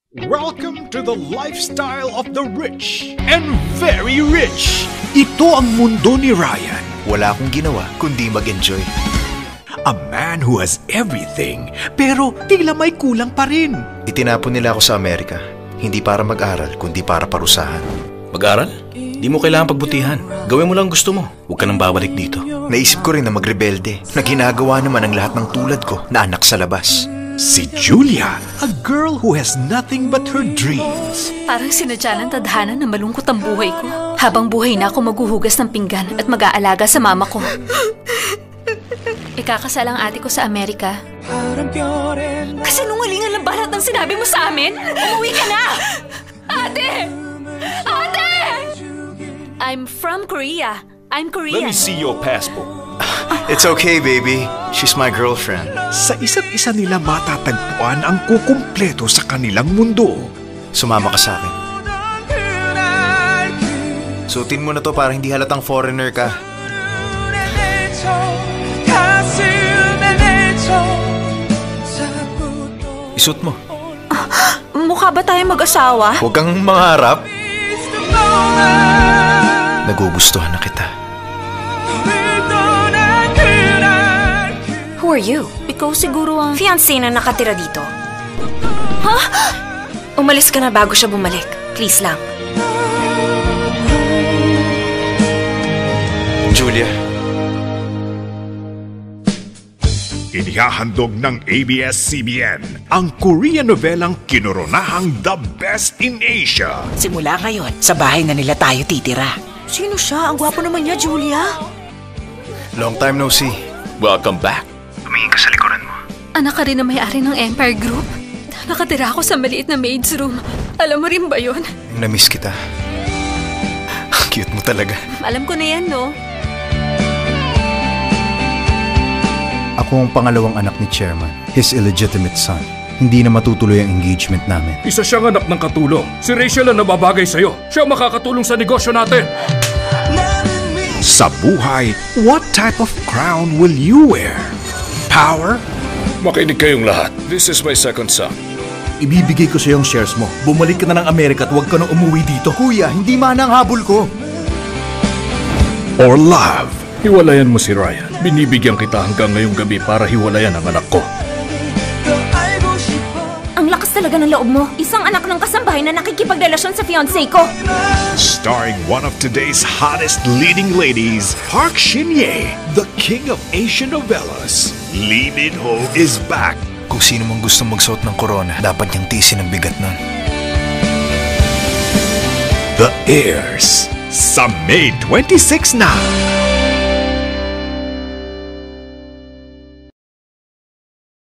Welcome to the lifestyle of the rich and very rich. Ito ang mundo ni Ryan. Wala akong ginawa kundi mag-enjoy. A man who has everything, pero tila may kulang pa rin. Itinapon nila ako sa Amerika, hindi para mag-aral kundi para parusahan. Mag-aral? Di mo kailangan pagbutihan. Gawin mo lang gusto mo. Huwag ka nang babalik dito. Naisip ko rin na magrebelde, na ginagawa naman ang lahat ng tulad ko na anak sa labas. Si Julia, a girl who has nothing but her dreams. Parang sinadya ng tadhana na malungkot ang buhay ko. Habang buhay na ako maghuhugas ng pinggan at mag-aalaga sa mama ko. Ikakasal ang ate ko sa Amerika. Kasinungalingan lang ba lahat ng sinabi mo sa amin? Umuwi ka na! Ate! Ate! I'm from Korea. I'm Korean. Let me see your passport. It's okay, baby. She's my girlfriend. Sa isa't isa nila matatagpuan ang kukumpleto sa kanilang mundo. Sumama ka sa akin. Suotin mo na to para hindi halatang foreigner ka. Isuot mo. Mukha ba tayo mag-asawa? Huwag kang mangarap. Nagugustuhan na kita. Who are you? Ikaw siguro ang... Fiancé na nakatira dito. Ha? Umalis ka na bago siya bumalik. Please lang. Julia. Inihahandog ng ABS-CBN ang Korean novelang kinoronahang The Best in Asia. Simula ngayon, sa bahay na nila tayo titira. Sino siya? Ang gwapo naman niya, Julia. Long time no see. Welcome back. Tumingin ka sa likuran mo. Anak ka rin na may-ari ng Empire Group. Nakatira ako sa maliit na maid's room. Alam mo rin ba yun? Namiss kita. Cute mo talaga. Alam ko na yan, no? Ako ang pangalawang anak ni Chairman, his illegitimate son. Hindi na matutuloy ang engagement namin. Isa siyang anak ng katulong. Si Rachel ang nababagay sa'yo. Siya ang makakatulong sa negosyo natin. Sa buhay, what type of crown will you wear? Power? Makinig kayong lahat. This is my second son. Ibibigay ko sa iyo ang shares mo. Bumalik ka na ng Amerika at huwag ka nang umuwi dito. Kuya, hindi man ang habol ko. Or love? Hiwalayan mo si Ryan. Binibigyan kita hanggang ngayong gabi para hiwalayan ang anak ko. Ang lakas talaga ng loob mo. Isang anak ng kasambahay na nakikipagrelasyon sa fiancé ko. Starring one of today's hottest leading ladies, Park Shin-ye, the king of Asian novellas. Lee Min-ho is back. Kung sino mang gusto magsuot ng corona, dapat niyang tiisin ang bigat nun. The Heirs, sa May 26 na.